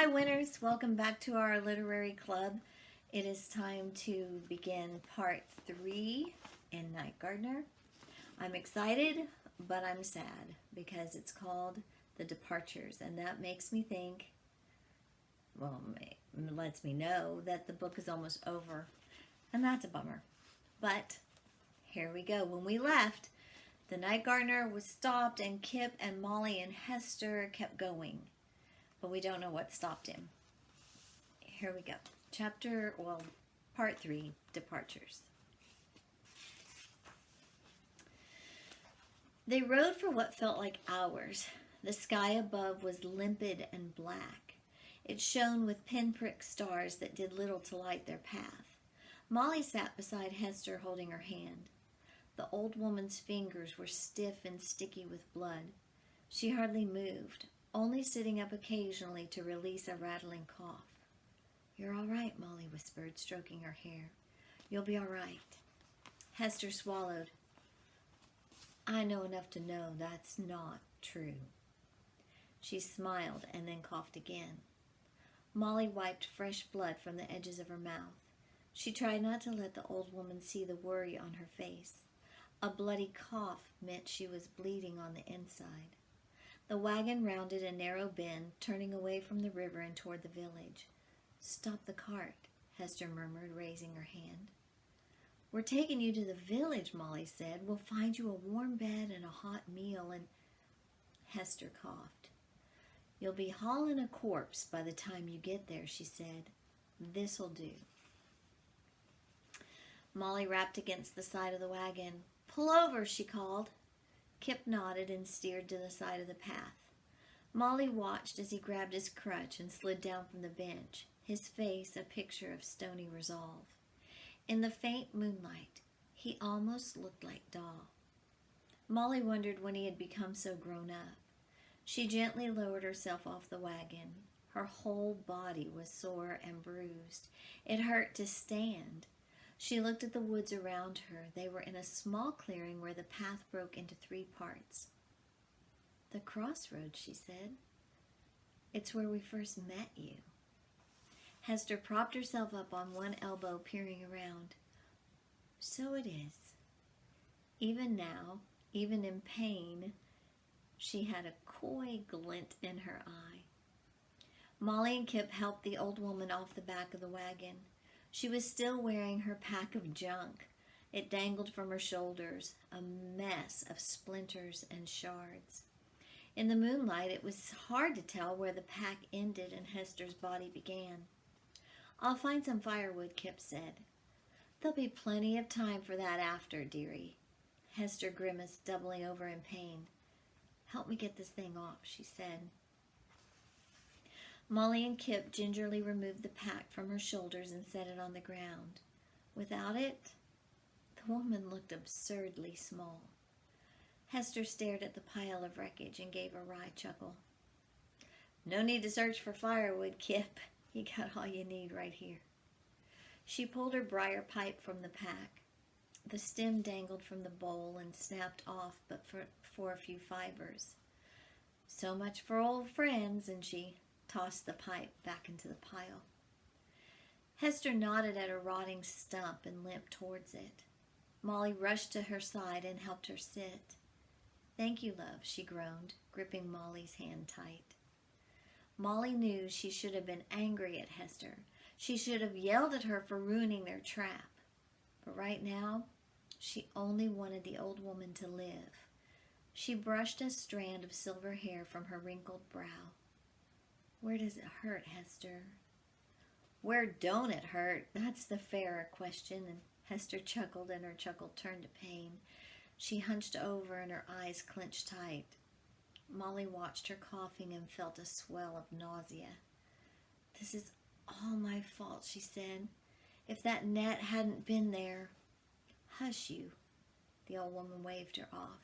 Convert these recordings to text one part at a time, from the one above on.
Hello, winners. Welcome back to our literary club. It is time to begin part 3 in Night Gardener. I'm excited, but I'm sad because it's called The Departures, and that makes me think, well, lets me know that the book is almost over, and that's a bummer. But here we go. When we left, the Night Gardener was stopped, and Kip and Molly and Hester kept going. But we don't know what stopped him. Here we go. Part 3, Departures. They rode for what felt like hours. The sky above was limpid and black. It shone with pinprick stars that did little to light their path. Molly sat beside Hester holding her hand. The old woman's fingers were stiff and sticky with blood. She hardly moved, only sitting up occasionally to release a rattling cough. "You're all right," Molly whispered, stroking her hair. "You'll be all right." Hester swallowed. "I know enough to know that's not true." She smiled and then coughed again. Molly wiped fresh blood from the edges of her mouth. She tried not to let the old woman see the worry on her face. A bloody cough meant she was bleeding on the inside. The wagon rounded a narrow bend, turning away from the river and toward the village. "Stop the cart," Hester murmured, raising her hand. "We're taking you to the village," Molly said. "We'll find you a warm bed and a hot meal and—" Hester coughed. "You'll be hauling a corpse by the time you get there," she said. "This'll do." Molly rapped against the side of the wagon. "Pull over," she called. Kip nodded and steered to the side of the path. Molly watched as he grabbed his crutch and slid down from the bench, his face a picture of stony resolve. In the faint moonlight, he almost looked like Daw. Molly wondered when he had become so grown up. She gently lowered herself off the wagon. Her whole body was sore and bruised. It hurt to stand. She looked at the woods around her. They were in a small clearing where the path broke into 3 parts. "The crossroads," she said. "It's where we first met you." Hester propped herself up on one elbow, peering around. "So it is." Even now, even in pain, she had a coy glint in her eye. Molly and Kip helped the old woman off the back of the wagon. She was still wearing her pack of junk. It dangled from her shoulders, a mess of splinters and shards. In the moonlight, it was hard to tell where the pack ended and Hester's body began. "I'll find some firewood," Kip said. "There'll be plenty of time for that after, dearie." Hester grimaced, doubling over in pain. "Help me get this thing off," she said. Molly and Kip gingerly removed the pack from her shoulders and set it on the ground. Without it, the woman looked absurdly small. Hester stared at the pile of wreckage and gave a wry chuckle. "No need to search for firewood, Kip. You got all you need right here." She pulled her briar pipe from the pack. The stem dangled from the bowl and snapped off but for a few fibers. "So much for old friends," and she tossed the pipe back into the pile. Hester nodded at a rotting stump and limped towards it. Molly rushed to her side and helped her sit. "Thank you, love," she groaned, gripping Molly's hand tight. Molly knew she should have been angry at Hester. She should have yelled at her for ruining their trap. But right now, she only wanted the old woman to live. She brushed a strand of silver hair from her wrinkled brow. "Where does it hurt, Hester?" "Where don't it hurt? That's the fairer question," and Hester chuckled, and her chuckle turned to pain. She hunched over and her eyes clenched tight. Molly watched her coughing and felt a swell of nausea. "This is all my fault," she said. "If that net hadn't been there—" "Hush you," the old woman waved her off.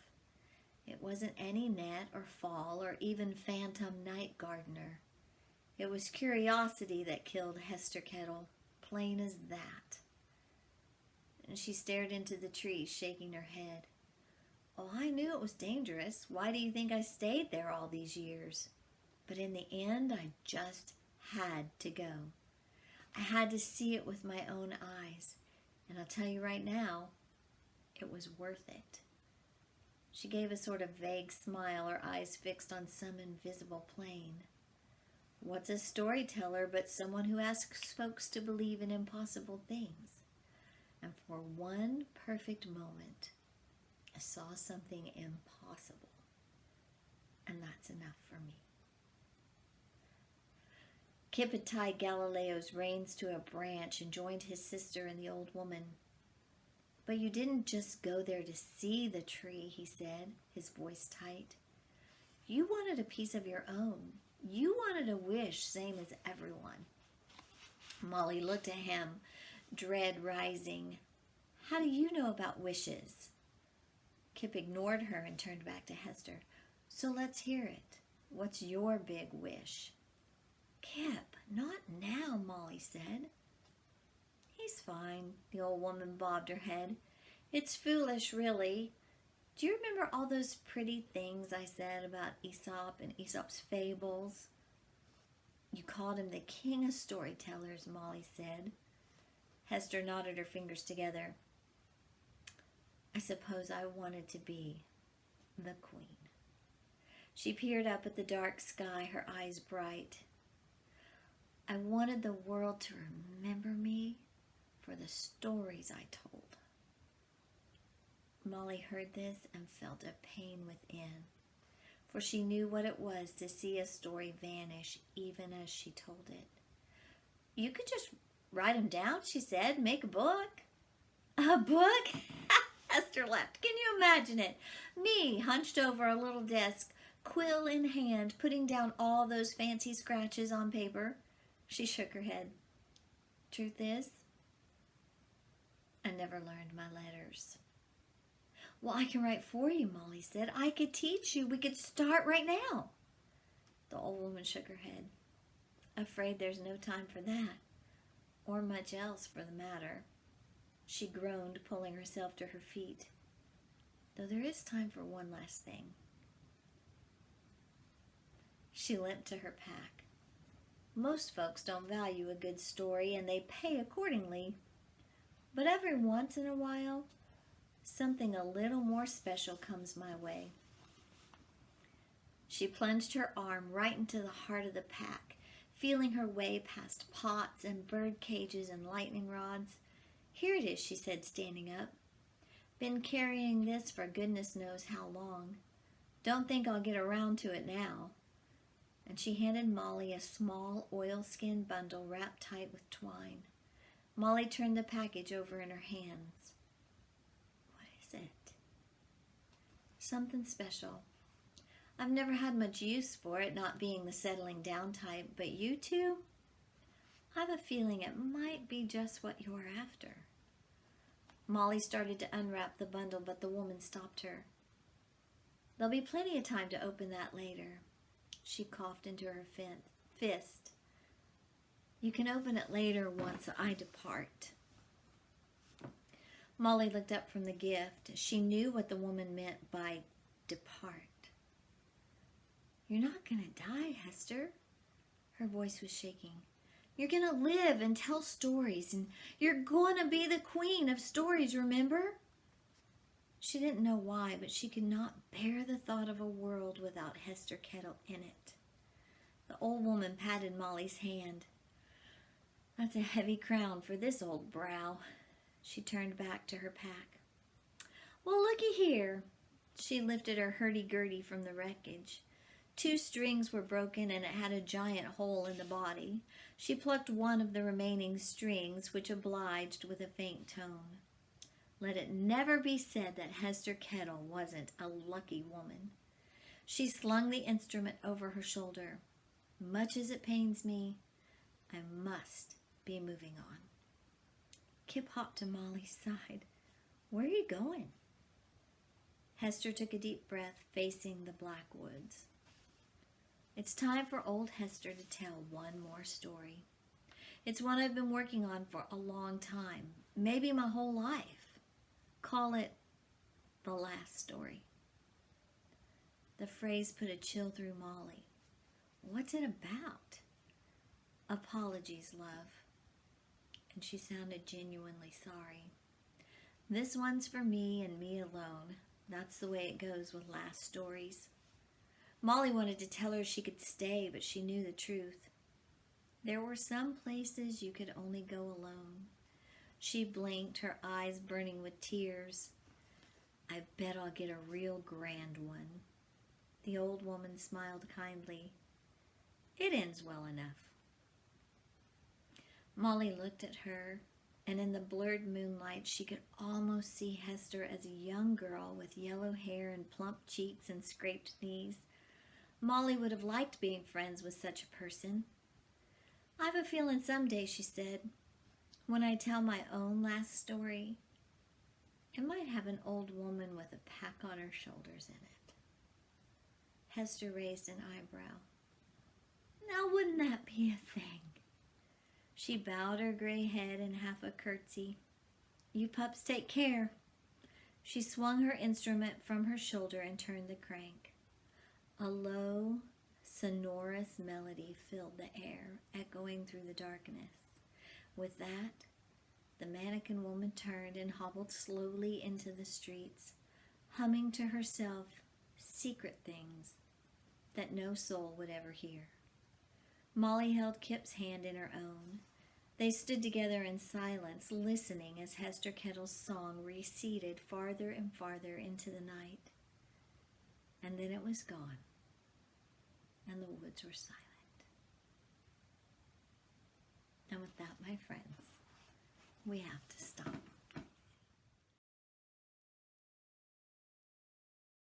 "It wasn't any net or fall or even phantom night gardener. It was curiosity that killed Hester Kettle, plain as that." And she stared into the trees, shaking her head. "Oh, I knew it was dangerous. Why do you think I stayed there all these years? But in the end, I just had to go. I had to see it with my own eyes. And I'll tell you right now, it was worth it. She gave a sort of vague smile, her eyes fixed on some invisible plane. What's a storyteller but someone who asks folks to believe in impossible things? And for one perfect moment, I saw something impossible. And that's enough for me. Kip had tied Galileo's reins to a branch and joined his sister and the old woman. But you didn't just go there to see the tree, he said, his voice tight. You wanted a piece of your own. You wanted a wish, same as everyone. Molly looked at him, dread rising. How do you know about wishes? Kip ignored her and turned back to Hester. So let's hear it. What's your big wish? Kip, not now, Molly said. He's fine, the old woman bobbed her head. It's foolish, really. Do you remember all those pretty things I said about Aesop and Aesop's fables? You called him the king of storytellers, Molly said. Hester nodded her fingers together. I suppose I wanted to be the queen. She peered up at the dark sky, her eyes bright. I wanted the world to remember me for the stories I told. Molly heard this and felt a pain within, for she knew what it was to see a story vanish even as she told it. You could just write them down, she said, make a book. A book? Hester laughed. Can you imagine it? Me, hunched over a little desk, quill in hand, putting down all those fancy scratches on paper. She shook her head. Truth is, I never learned my letters. Well, I can write for you, Molly said. I could teach you. We could start right now. The old woman shook her head. Afraid there's no time for that, or much else for the matter. She groaned, pulling herself to her feet. Though there is time for one last thing. She limped to her pack. Most folks don't value a good story, and they pay accordingly. But every once in a while, something a little more special comes my way. She plunged her arm right into the heart of the pack, feeling her way past pots and bird cages and lightning rods. Here it is, she said, standing up. Been carrying this for goodness knows how long. Don't think I'll get around to it now. And she handed Molly a small oilskin bundle wrapped tight with twine. Molly turned the package over in her hands. What is it? Something special. I've never had much use for it, not being the settling down type, but you two? I've a feeling it might be just what you're after. Molly started to unwrap the bundle, but the woman stopped her. There'll be plenty of time to open that later. She coughed into her fist. You can open it later once I depart. Molly looked up from the gift. She knew what the woman meant by depart. You're not going to die, Hester. Her voice was shaking. You're going to live and tell stories, and you're going to be the queen of stories, remember? She didn't know why, but she could not bear the thought of a world without Hester Kettle in it. The old woman patted Molly's hand. That's a heavy crown for this old brow. She turned back to her pack. Well, looky here. She lifted her hurdy-gurdy from the wreckage. 2 strings were broken and it had a giant hole in the body. She plucked one of the remaining strings, which obliged with a faint tone. Let it never be said that Hester Kettle wasn't a lucky woman. She slung the instrument over her shoulder. Much as it pains me, I must be moving on. Kip hopped to Molly's side. Where are you going? Hester took a deep breath, facing the black woods. It's time for old Hester to tell one more story. It's one I've been working on for a long time, maybe my whole life. Call it the last story. The phrase put a chill through Molly. What's it about? Apologies, love. And she sounded genuinely sorry. This one's for me and me alone. That's the way it goes with last stories. Molly wanted to tell her she could stay, but she knew the truth. There were some places you could only go alone. She blinked, her eyes burning with tears. I bet I'll get a real grand one. The old woman smiled kindly. It ends well enough. Molly looked at her, and in the blurred moonlight she could almost see Hester as a young girl with yellow hair and plump cheeks and scraped knees. Molly would have liked being friends with such a person. I've a feeling someday, she said, when I tell my own last story, it might have an old woman with a pack on her shoulders in it. Hester raised an eyebrow. Now wouldn't that be a thing? She bowed her gray head in half a curtsy. You pups take care. She swung her instrument from her shoulder and turned the crank. A low, sonorous melody filled the air, echoing through the darkness. With that, the mannequin woman turned and hobbled slowly into the streets, humming to herself secret things that no soul would ever hear. Molly held Kip's hand in her own. They stood together in silence, listening as Hester Kettle's song receded farther and farther into the night. And then it was gone, and the woods were silent. And with that, my friends, we have to stop.